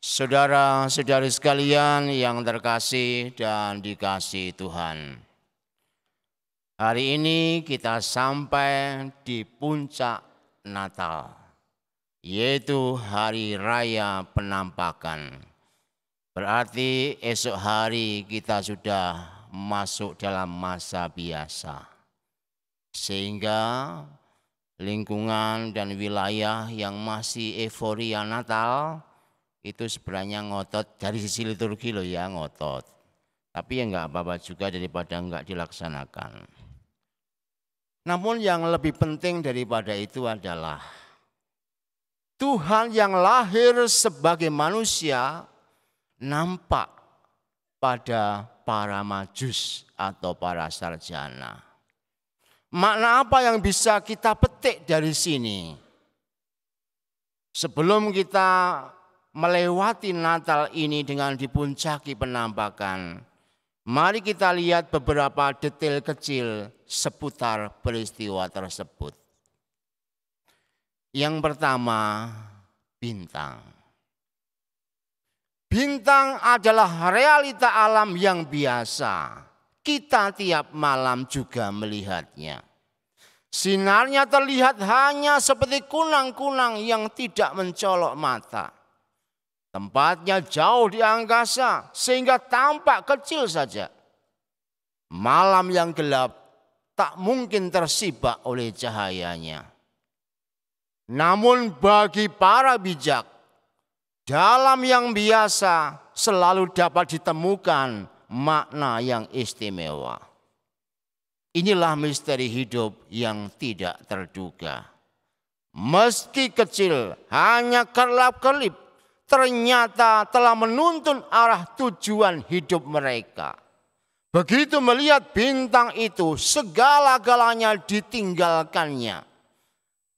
Saudara-saudari sekalian yang terkasih dan dikasihi Tuhan. Hari ini kita sampai di puncak Natal, yaitu Hari Raya Penampakan. Berarti esok hari kita sudah masuk dalam masa biasa. Sehingga lingkungan dan wilayah yang masih euforia Natal itu sebenarnya ngotot dari sisi liturgi loh ya, ngotot. Tapi ya enggak apa-apa juga daripada enggak dilaksanakan. Namun yang lebih penting daripada itu adalah Tuhan yang lahir sebagai manusia nampak pada para majus atau para sarjana. Makna apa yang bisa kita petik dari sini? Sebelum kita melewati Natal ini dengan dipuncaki penampakan, mari kita lihat beberapa detail kecil seputar peristiwa tersebut. Yang pertama, bintang. Bintang adalah realita alam yang biasa. Kita tiap malam juga melihatnya. Sinarnya terlihat hanya seperti kunang-kunang yang tidak mencolok mata. Tempatnya jauh di angkasa sehingga tampak kecil saja. Malam yang gelap tak mungkin tersibak oleh cahayanya. Namun bagi para bijak, dalam yang biasa selalu dapat ditemukan makna yang istimewa. Inilah misteri hidup yang tidak terduga. Meski kecil, hanya kerlap-kerlip, ternyata telah menuntun arah tujuan hidup mereka. Begitu melihat bintang itu, segala-galanya ditinggalkannya.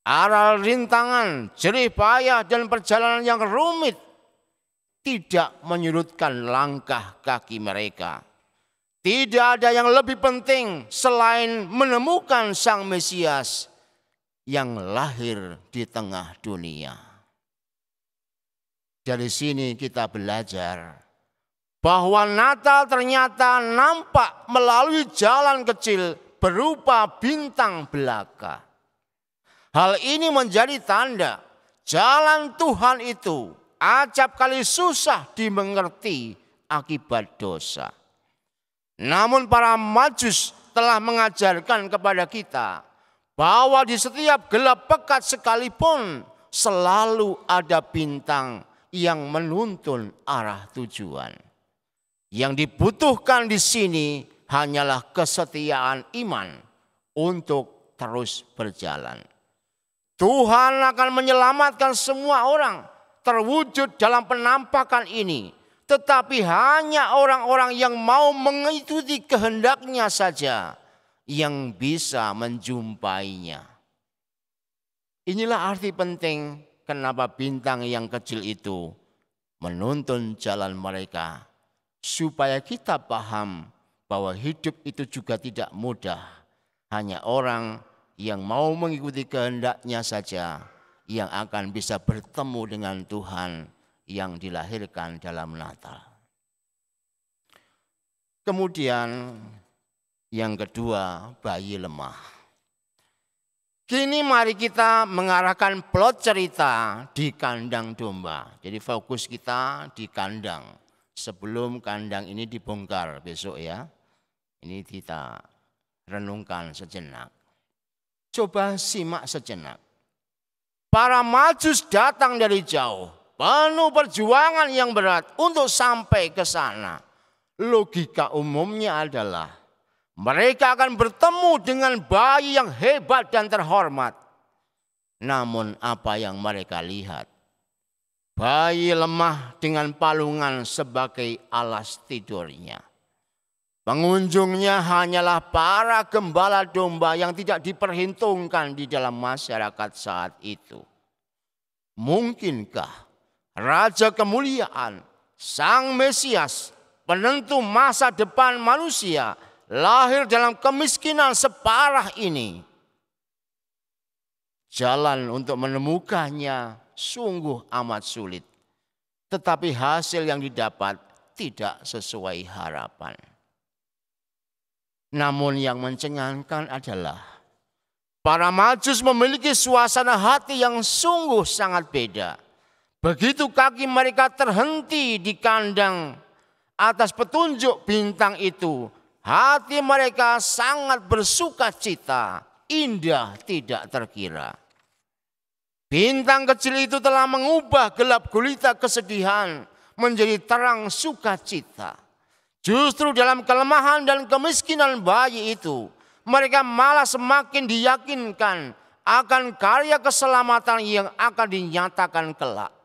Aral rintangan, jerih payah dan perjalanan yang rumit tidak menyurutkan langkah kaki mereka. Tidak ada yang lebih penting selain menemukan Sang Mesias yang lahir di tengah dunia. Dari sini kita belajar bahwa Natal ternyata nampak melalui jalan kecil berupa bintang belaka. Hal ini menjadi tanda jalan Tuhan itu acap kali susah dimengerti akibat dosa. Namun para majus telah mengajarkan kepada kita bahwa di setiap gelap pekat sekalipun selalu ada bintang yang menuntun arah tujuan. Yang dibutuhkan di sini hanyalah kesetiaan iman untuk terus berjalan. Tuhan akan menyelamatkan semua orang terwujud dalam penampakan ini. Tetapi hanya orang-orang yang mau mengikuti kehendaknya saja yang bisa menjumpainya. Inilah arti penting kenapa bintang yang kecil itu menuntun jalan mereka. Supaya kita paham bahwa hidup itu juga tidak mudah. Hanya orang yang mau mengikuti kehendaknya saja yang akan bisa bertemu dengan Tuhan yang dilahirkan dalam Natal. Kemudian yang kedua, bayi lemah. Kini mari kita mengarahkan plot cerita di kandang domba. Jadi fokus kita di kandang. Sebelum kandang ini dibongkar besok ya. Ini kita renungkan sejenak. Coba simak sejenak. Para majus datang dari jauh. Penuh perjuangan yang berat untuk sampai ke sana. Logika umumnya adalah mereka akan bertemu dengan bayi yang hebat dan terhormat. Namun apa yang mereka lihat? Bayi lemah dengan palungan sebagai alas tidurnya. Pengunjungnya hanyalah para gembala domba yang tidak diperhitungkan di dalam masyarakat saat itu. Mungkinkah Raja kemuliaan, Sang Mesias, penentu masa depan manusia, lahir dalam kemiskinan separah ini? Jalan untuk menemukannya sungguh amat sulit. tetapi hasil yang didapat tidak sesuai harapan. Namun yang mencengangkan adalah para Majus memiliki suasana hati yang sungguh sangat beda. Begitu kaki mereka terhenti di kandang atas petunjuk bintang itu, hati mereka sangat bersuka cita, indah tidak terkira. Bintang kecil itu telah mengubah gelap gulita kesedihan menjadi terang sukacita. Justru dalam kelemahan dan kemiskinan bayi itu, mereka malah semakin diyakinkan akan karya keselamatan yang akan dinyatakan kelak.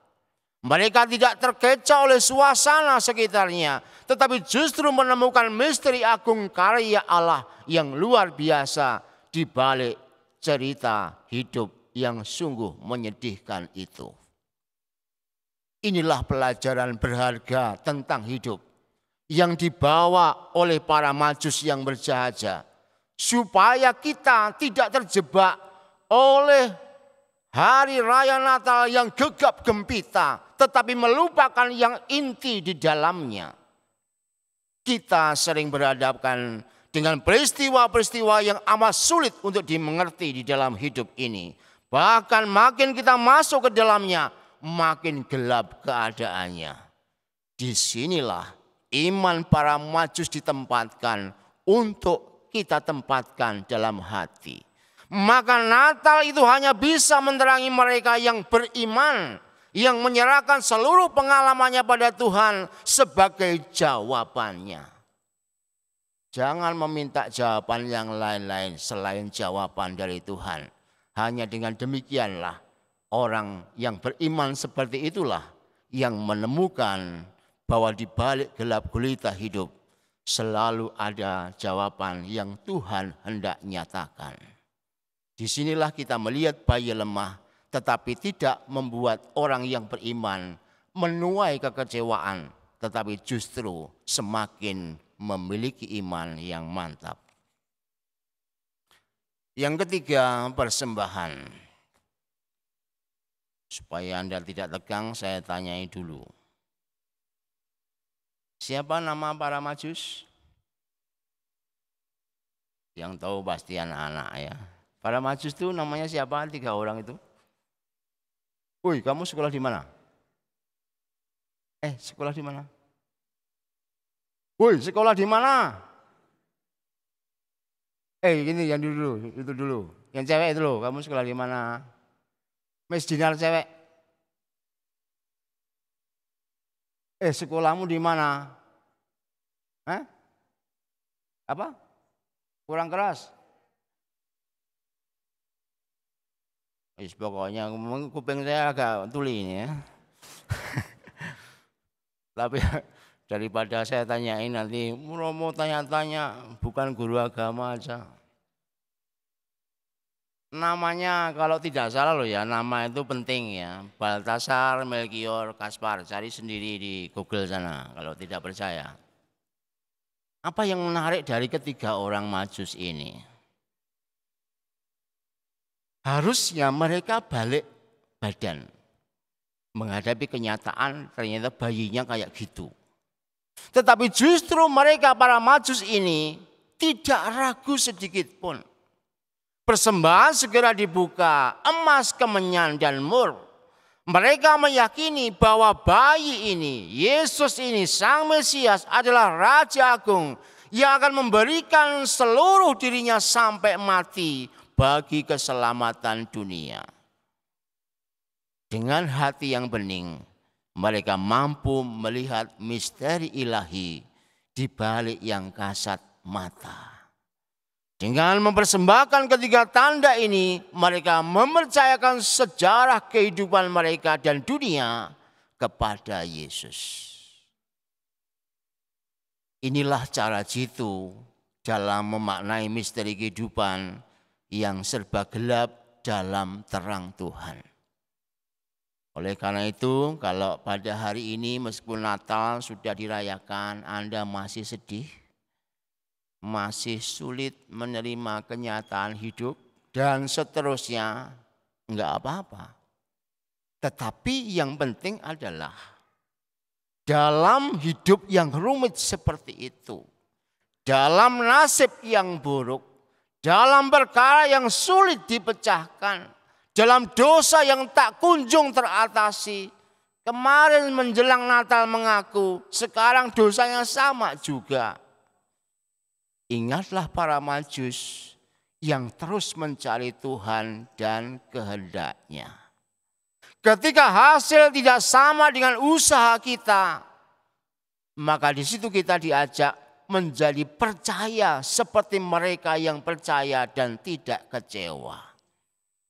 Mereka tidak terkecoh oleh suasana sekitarnya, tetapi justru menemukan misteri agung karya Allah yang luar biasa di balik cerita hidup yang sungguh menyedihkan itu. Inilah pelajaran berharga tentang hidup yang dibawa oleh para Majus yang berjahaja, supaya kita tidak terjebak oleh hari raya Natal yang gegap gempita, tetapi melupakan yang inti di dalamnya. Kita sering berhadapkan dengan peristiwa-peristiwa yang amat sulit untuk dimengerti di dalam hidup ini. Bahkan makin kita masuk ke dalamnya, makin gelap keadaannya. Disinilah iman para Majus ditempatkan untuk kita tempatkan dalam hati. Maka Natal itu hanya bisa menerangi mereka yang beriman, yang menyerahkan seluruh pengalamannya pada Tuhan sebagai jawabannya. Jangan meminta jawaban yang lain-lain selain jawaban dari Tuhan. Hanya dengan demikianlah orang yang beriman seperti itulah yang menemukan bahwa di balik gelap gulita hidup selalu ada jawaban yang Tuhan hendak nyatakan. Disinilah kita melihat bayi lemah, tetapi tidak membuat orang yang beriman menuai kekecewaan, tetapi justru semakin memiliki iman yang mantap. Yang ketiga, persembahan. Supaya Anda tidak tegang, saya tanyai dulu. Siapa nama para Majus? Yang tahu pasti anak-anak ya. Para Majus itu namanya siapa? 3 orang itu. Woi, kamu sekolah di mana? Sekolah di mana? Woi, sekolah di mana? Gini yang dulu, itu dulu. Yang cewek itu loh, kamu sekolah di mana? Miss Dinar cewek. Sekolahmu di mana? Apa? Kurang keras. Pokoknya kuping saya agak tuli ini ya. Tapi daripada saya tanyain nanti mau tanya-tanya bukan guru agama aja. Namanya kalau tidak salah loh ya, nama itu penting ya. Baltasar, Melkior, Kaspar. Cari sendiri di Google sana kalau tidak percaya. Apa yang menarik dari ketiga orang Majus ini? Harusnya mereka balik badan. Menghadapi kenyataan ternyata bayinya kayak gitu. Tetapi justru mereka para Majus ini tidak ragu sedikit pun. Persembahan segera dibuka, emas, kemenyan, dan mur. Mereka meyakini bahwa bayi ini, Yesus ini, Sang Mesias adalah Raja Agung yang akan memberikan seluruh dirinya sampai mati bagi keselamatan dunia. Dengan hati yang bening, mereka mampu melihat misteri ilahi di balik yang kasat mata. Dengan mempersembahkan ketiga tanda ini, mereka mempercayakan sejarah kehidupan mereka dan dunia kepada Yesus. Inilah cara jitu dalam memaknai misteri kehidupan yang serba gelap dalam terang Tuhan. Oleh karena itu, kalau pada hari ini meskipun Natal sudah dirayakan, Anda masih sedih, masih sulit menerima kenyataan hidup, dan seterusnya, enggak apa-apa. Tetapi yang penting adalah dalam hidup yang rumit seperti itu, dalam nasib yang buruk, dalam perkara yang sulit dipecahkan, dalam dosa yang tak kunjung teratasi. Kemarin menjelang Natal mengaku, sekarang dosa yang sama juga. Ingatlah para Majus yang terus mencari Tuhan dan kehendak-Nya. Ketika hasil tidak sama dengan usaha kita, maka di situ kita diajak menjadi percaya seperti mereka yang percaya dan tidak kecewa.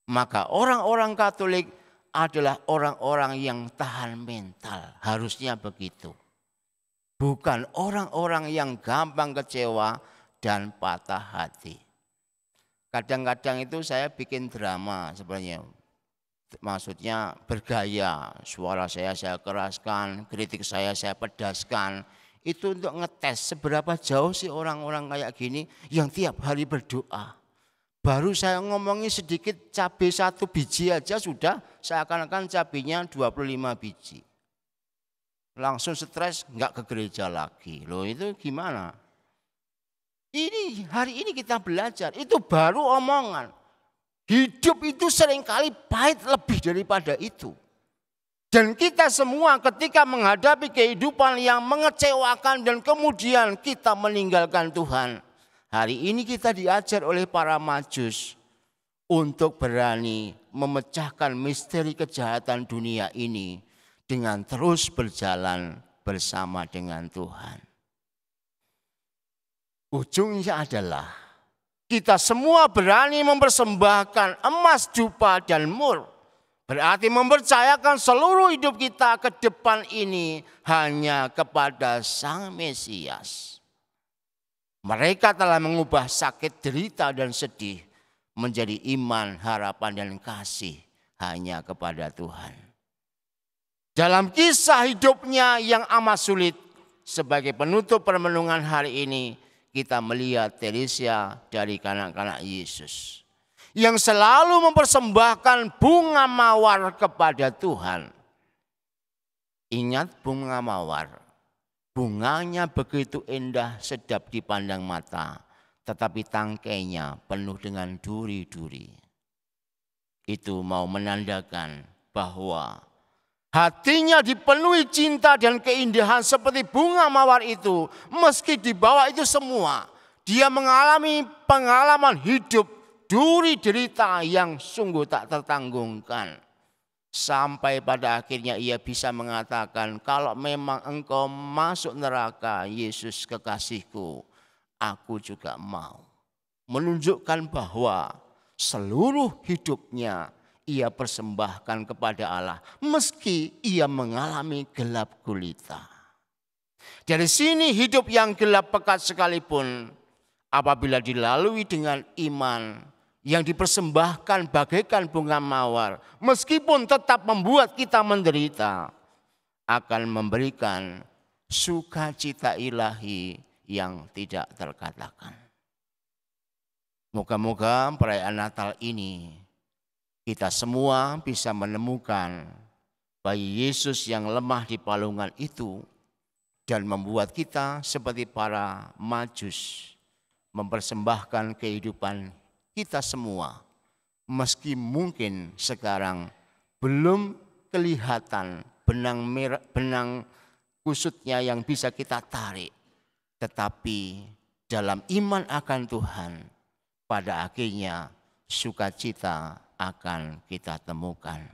Maka orang-orang Katolik adalah orang-orang yang tahan mental, harusnya begitu. Bukan orang-orang yang gampang kecewa dan patah hati. Kadang-kadang itu saya bikin drama sebenarnya. Maksudnya bergaya, suara saya keraskan, kritik saya pedaskan. Itu untuk ngetes seberapa jauh sih orang-orang kayak gini yang tiap hari berdoa. Baru saya ngomongin sedikit cabai 1 biji aja sudah seakan-akan cabainya 25 biji. Langsung stres, nggak ke gereja lagi. Loh itu gimana? Hari ini kita belajar, itu baru omongan. Hidup itu seringkali pahit lebih daripada itu. Dan kita semua ketika menghadapi kehidupan yang mengecewakan dan kemudian kita meninggalkan Tuhan. Hari ini kita diajar oleh para Majus untuk berani memecahkan misteri kejahatan dunia ini dengan terus berjalan bersama dengan Tuhan. Ujungnya adalah kita semua berani mempersembahkan emas, dupa, dan mur. Berarti mempercayakan seluruh hidup kita ke depan ini hanya kepada Sang Mesias. Mereka telah mengubah sakit, derita, dan sedih menjadi iman, harapan, dan kasih hanya kepada Tuhan. Dalam kisah hidupnya yang amat sulit, sebagai penutup permenungan hari ini, kita melihat Teresia dari kanak-kanak Yesus yang selalu mempersembahkan bunga mawar kepada Tuhan. Ingat bunga mawar, bunganya begitu indah, sedap dipandang mata, tetapi tangkainya penuh dengan duri-duri. Itu mau menandakan bahwa hatinya dipenuhi cinta dan keindahan seperti bunga mawar itu. Meski di bawah itu semua, dia mengalami pengalaman hidup duri derita yang sungguh tak tertanggungkan. Sampai pada akhirnya ia bisa mengatakan, kalau memang engkau masuk neraka, Yesus kekasihku, aku juga mau. Menunjukkan bahwa seluruh hidupnya ia persembahkan kepada Allah, meski ia mengalami gelap gulita. Dari sini hidup yang gelap pekat sekalipun, apabila dilalui dengan iman yang dipersembahkan bagaikan bunga mawar, meskipun tetap membuat kita menderita, akan memberikan sukacita ilahi yang tidak terkatakan. Moga-moga perayaan Natal ini kita semua bisa menemukan bayi Yesus yang lemah di palungan itu dan membuat kita seperti para Majus mempersembahkan kehidupan kita semua, meski mungkin sekarang belum kelihatan benang kusutnya yang bisa kita tarik, tetapi dalam iman akan Tuhan, pada akhirnya sukacita akan kita temukan.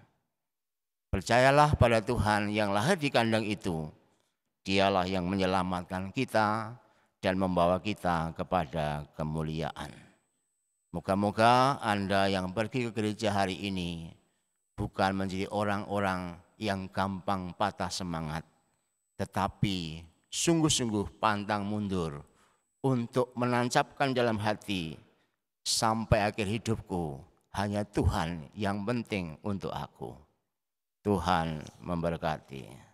Percayalah pada Tuhan yang lahir di kandang itu, Dialah yang menyelamatkan kita dan membawa kita kepada kemuliaan. Moga-moga Anda yang pergi ke gereja hari ini bukan menjadi orang-orang yang gampang patah semangat, tetapi sungguh-sungguh pantang mundur untuk menancapkan dalam hati, sampai akhir hidupku hanya Tuhan yang penting untuk aku. Tuhan memberkati.